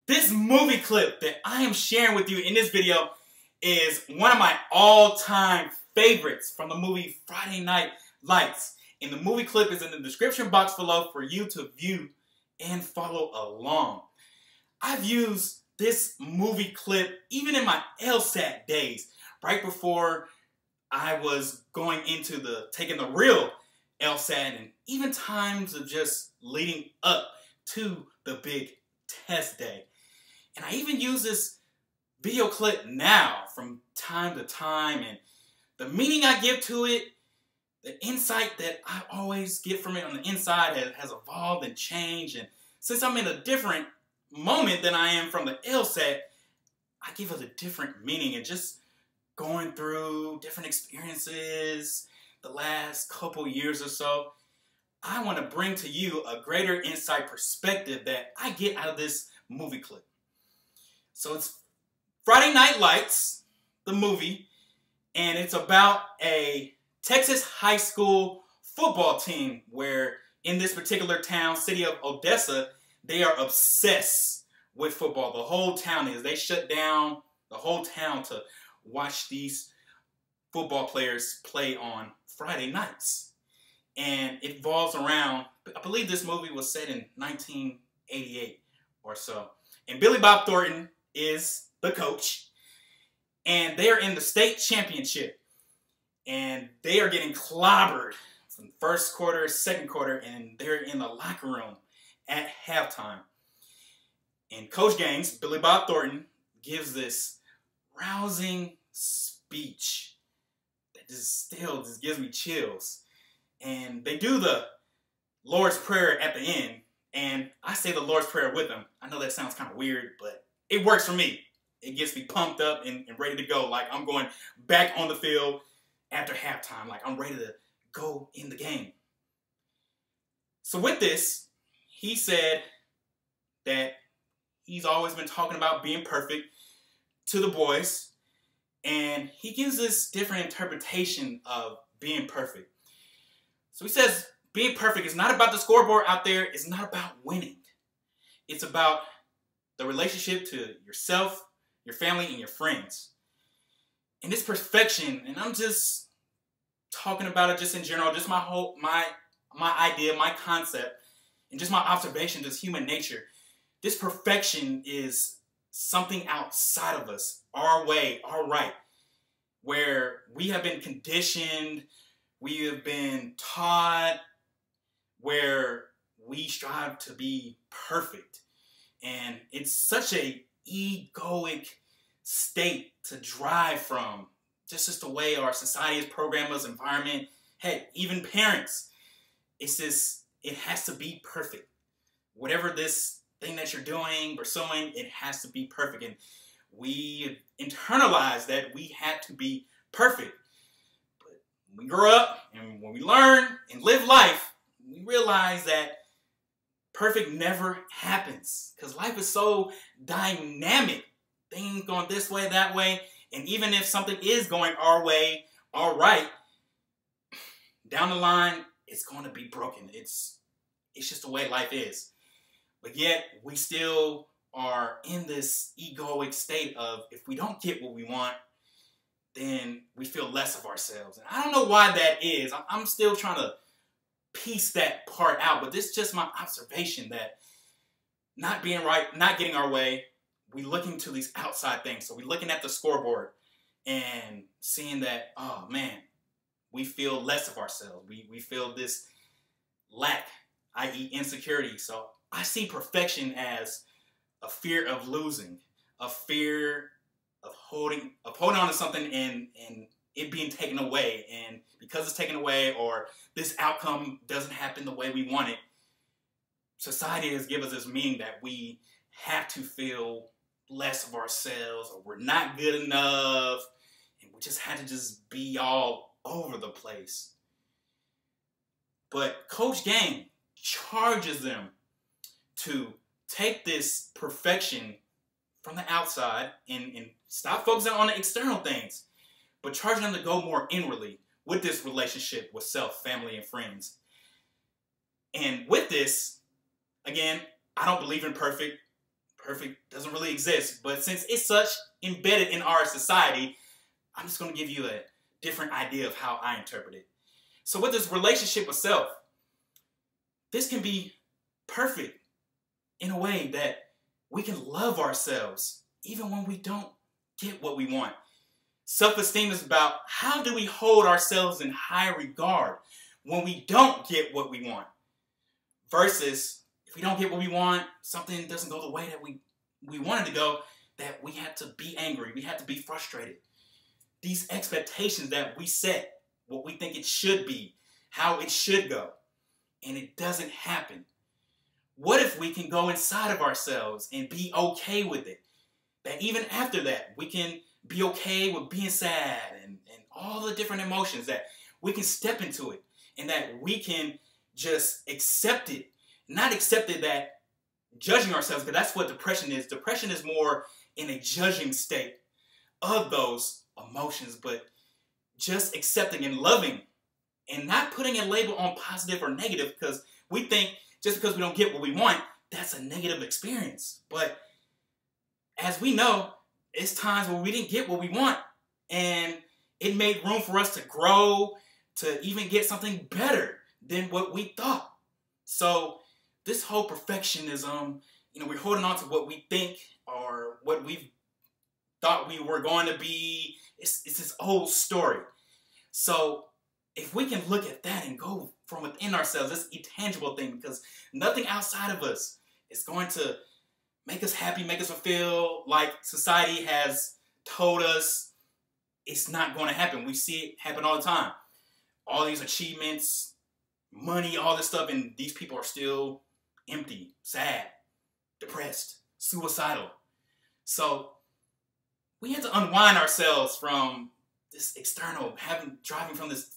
This movie clip that I am sharing with you in this video is one of my all-time favorites from the movie Friday Night Lights. And the movie clip is in the description box below for you to view and follow along. I've used this movie clip even in my LSAT days, right before I was going into taking the real LSAT, and even times of just leading up to the big test day. And I even use this video clip now from time to time, and the meaning I give to it, the insight that I always get from it on the inside has evolved and changed. And since I'm in a different moment than I am from the LSAT, I give it a different meaning. And just going through different experiences the last couple years or so, I want to bring to you a greater insight perspective that I get out of this movie clip. So it's Friday Night Lights, the movie, and it's about a Texas high school football team where in this particular town, city of Odessa, they are obsessed with football. The whole town is. They shut down the whole town to watch these football players play on Friday nights. And it revolves around, I believe this movie was set in 1988 or so. And Billy Bob Thornton is the coach. And they're in the state championship. And they are getting clobbered from first quarter, second quarter, and they're in the locker room at halftime. And Coach Gaines, Billy Bob Thornton, gives this rousing speech that still gives me chills. And they do the Lord's Prayer at the end. And I say the Lord's Prayer with them. I know that sounds kind of weird, but it works for me. It gets me pumped up and ready to go. Like I'm going back on the field after halftime. Like I'm ready to go in the game. So with this, he said that he's always been talking about being perfect to the boys. And he gives this different interpretation of being perfect. So he says being perfect is not about the scoreboard out there. It's not about winning. It's about the relationship to yourself, your family, and your friends. And this perfection, and I'm just talking about it just in general, just my idea, my concept, and just my observation, just human nature. This perfection is something outside of us, our way, our right, where we have been conditioned, we have been taught, where we strive to be perfect. And it's such a egoic state to drive from. Just the way our society has programmed us, environment, heck, even parents. It's just, it has to be perfect. Whatever this thing that you're doing, pursuing, it has to be perfect. And we internalize that we had to be perfect. But when we grow up and when we learn and live life, we realize that perfect never happens. Because life is so dynamic. Things going this way, that way. And even if something is going our way, all right, down the line, it's going to be broken. It's just the way life is. But yet, we still are in this egoic state of if we don't get what we want, then we feel less of ourselves. And I don't know why that is. I'm still trying to piece that part out. But this is just my observation that not being right, not getting our way, we looking to these outside things. So we're looking at the scoreboard and seeing that, oh man, we feel less of ourselves. We feel this lack, i.e. insecurity. So I see perfection as a fear of losing, a fear of holding on to something and it being taken away. And because it's taken away or this outcome doesn't happen the way we want it, society has given us this meaning that we have to feel less of ourselves or we're not good enough and we just had to just be all over the place. But Coach Gaines charges them to take this perfection from the outside and stop focusing on the external things, but charging them to go more inwardly with this relationship with self, family, and friends. And with this, again, I don't believe in perfect. Perfect doesn't really exist, but since it's such embedded in our society, I'm just going to give you a different idea of how I interpret it. So with this relationship with self, this can be perfect in a way that we can love ourselves even when we don't get what we want. Self-esteem is about how do we hold ourselves in high regard when we don't get what we want, versus if we don't get what we want, something doesn't go the way that we want it to go, that we have to be angry, we have to be frustrated. These expectations that we set, what we think it should be, how it should go, and it doesn't happen. What if we can go inside of ourselves and be okay with it? That even after that, we can be okay with being sad and all the different emotions, that we can step into it and that we can just accept it. Not accept it that judging ourselves, because that's what depression is. Depression is more in a judging state of those emotions, but just accepting and loving and not putting a label on positive or negative, because we think just because we don't get what we want, that's a negative experience. But as we know, it's times where we didn't get what we want, and it made room for us to grow, to even get something better than what we thought. So this whole perfectionism, we're holding on to what we think or what we thought we were going to be. It's this old story. So if we can look at that and go from within ourselves, this intangible thing, because nothing outside of us is going to make us happy, make us feel like society has told us it's not going to happen. We see it happen all the time. All these achievements, money, all this stuff, and these people are still empty, sad, depressed, suicidal. So we have to unwind ourselves from this external, driving from this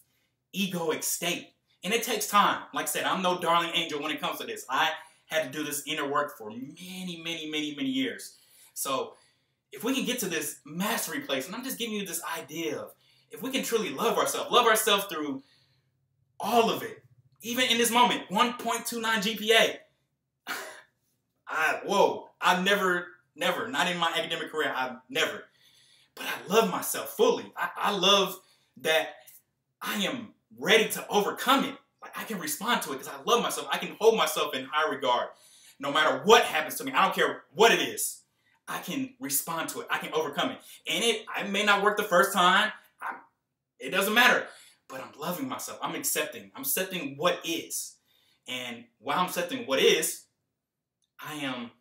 egoic state. And it takes time. Like I said, I'm no darling angel when it comes to this. I had to do this inner work for many, many, many, many years. So if we can get to this mastery place, and I'm just giving you this idea of if we can truly love ourselves through all of it, even in this moment, 1.29 GPA. I've never, not in my academic career, I've never. But I love myself fully. I love that I am ready to overcome it. Like I can respond to it because I love myself. I can hold myself in high regard. No matter what happens to me, I don't care what it is. I can respond to it. I can overcome it. And I may not work the first time. It doesn't matter. But I'm loving myself. I'm accepting. I'm accepting what is. And while I'm accepting what is, I am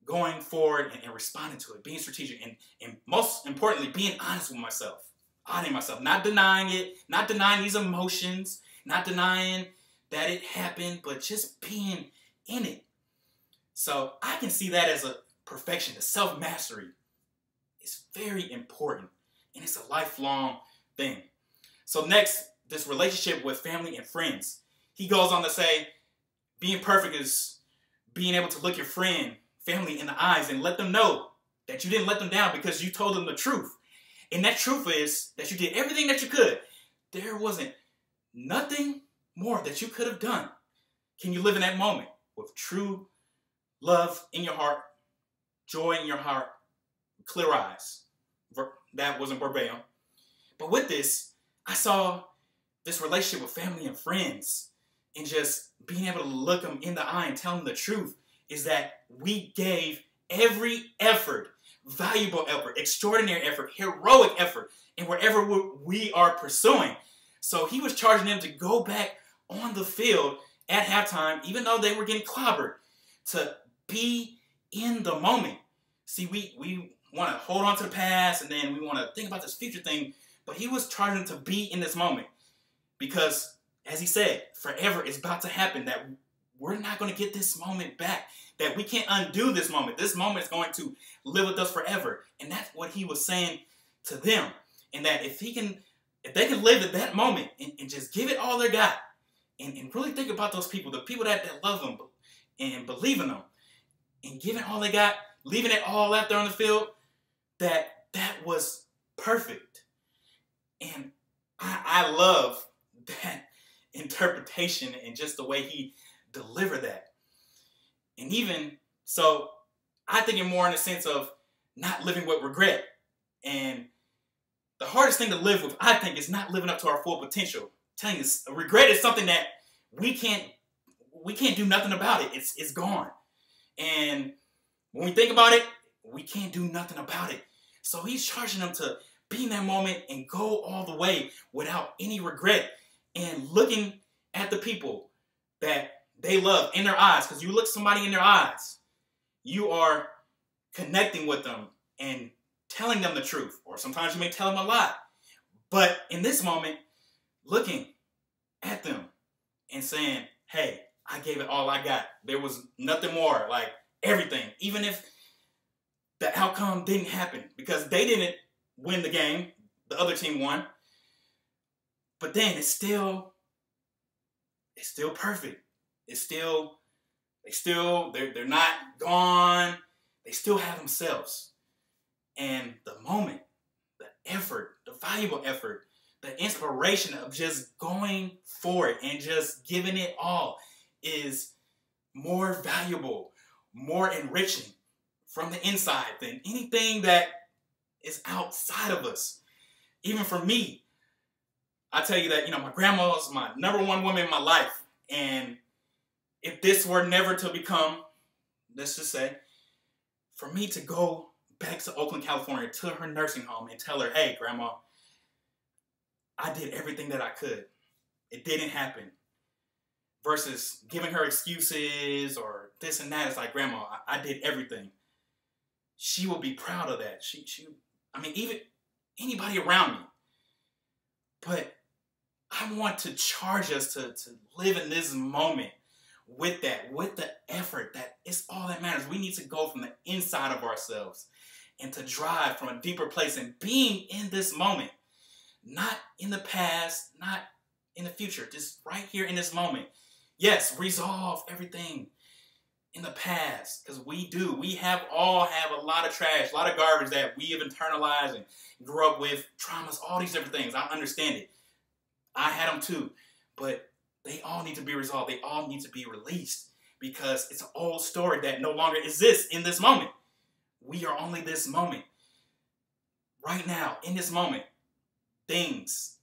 going forward and responding to it, being strategic, and most importantly, being honest with myself. Honoring myself, not denying it, not denying these emotions, not denying that it happened, but just being in it. So I can see that as a perfection, the self-mastery. It's very important, and it's a lifelong thing. So next, this relationship with family and friends. He goes on to say, being perfect is being able to look your family in the eyes and let them know that you didn't let them down because you told them the truth. And that truth is that you did everything that you could. There wasn't nothing more that you could have done. Can you live in that moment with true love in your heart, joy in your heart, clear eyes? That wasn't verbatim. But with this, I saw this relationship with family and friends, and just being able to look them in the eye and tell them the truth is that we gave every effort, valuable effort, extraordinary effort, heroic effort, in wherever we are pursuing. So he was charging them to go back on the field at halftime, even though they were getting clobbered, to be in the moment. See, we want to hold on to the past, and then we want to think about this future thing, but he was charging them to be in this moment. Because, as he said, forever is about to happen, that we're not going to get this moment back, that we can't undo this moment. This moment is going to live with us forever. And that's what he was saying to them. And that if they can live at that moment and just give it all they got, and really think about those people, the people that love them and believe in them, and giving all they got, leaving it all out there on the field, that was perfect. And I love that interpretation and just the way he delivered that. And even so, I think it more in the sense of not living with regret. And the hardest thing to live with, I think, is not living up to our full potential. I'm telling you, regret is something that we can't do nothing about it. It's gone. And when we think about it, we can't do nothing about it. So he's charging them to be in that moment and go all the way without any regret and looking at the people that they love in their eyes. Because you look somebody in their eyes, you are connecting with them and telling them the truth. Or sometimes you may tell them a lie. But in this moment, looking at them and saying, hey, I gave it all I got. There was nothing more, like everything. Even if the outcome didn't happen because they didn't win the game, the other team won. But then it's still perfect. They're not gone. They still have themselves. And the moment, the effort, the valuable effort, the inspiration of just going for it and just giving it all is more valuable, more enriching from the inside than anything that is outside of us. Even for me, I tell you that, my grandma was my number one woman in my life. And if this were never to become, let's just say, for me to go back to Oakland, California, to her nursing home and tell her, hey, Grandma, I did everything that I could. It didn't happen. Versus giving her excuses or this and that. It's like, Grandma, I did everything. She will be proud of that. Even anybody around me. But I want to charge us to live in this moment with that, with the effort that it's all that matters. We need to go from the inside of ourselves and to drive from a deeper place and being in this moment. Not in the past, not in the future, just right here in this moment. Yes, resolve everything in the past, because we do. We all have a lot of trash, a lot of garbage that we have internalized and grew up with, traumas, all these different things. I understand it. I had them too, but they all need to be resolved. They all need to be released because it's an old story that no longer exists in this moment. We are only this moment. Right now, in this moment, things,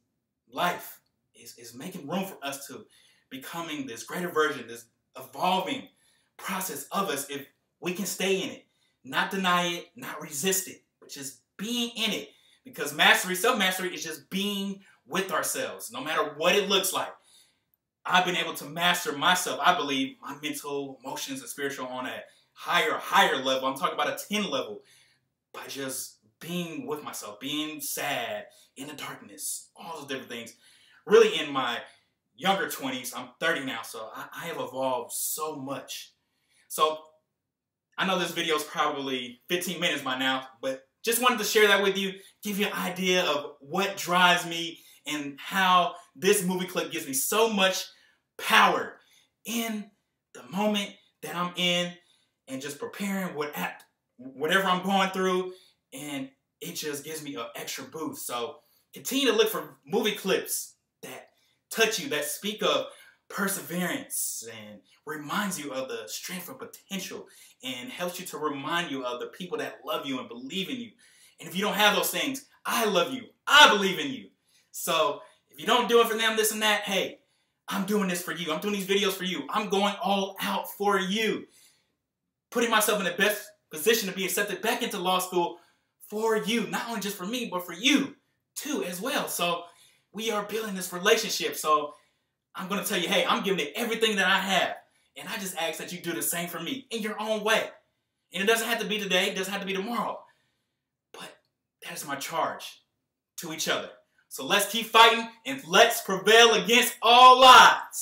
life is making room for us to becoming this greater version, this evolving process of us if we can stay in it, not deny it, not resist it, but just being in it. Because mastery, self-mastery is just being with ourselves, no matter what it looks like. I've been able to master myself, I believe, my mental, emotions, and spiritual on a higher level. I'm talking about a 10 level by just being with myself, being sad, in the darkness, all those different things. Really in my younger 20s, I'm 30 now, so I have evolved so much. So I know this video is probably 15 minutes by now, but just wanted to share that with you, give you an idea of what drives me and how this movie clip gives me so much power in the moment that I'm in and just preparing whatever I'm going through, and it just gives me an extra boost. So continue to look for movie clips that touch you, that speak of perseverance and reminds you of the strength and potential and helps you to remind you of the people that love you and believe in you. And if you don't have those things, I love you. I believe in you. So if you don't do it for them, this and that, hey, I'm doing this for you. I'm doing these videos for you. I'm going all out for you. Putting myself in the best position to be accepted back into law school for you. Not only just for me, but for you too as well. So we are building this relationship. So I'm going to tell you, hey, I'm giving it everything that I have. And I just ask that you do the same for me in your own way. And it doesn't have to be today. It doesn't have to be tomorrow. But that is my charge to each other. So let's keep fighting and let's prevail against all odds.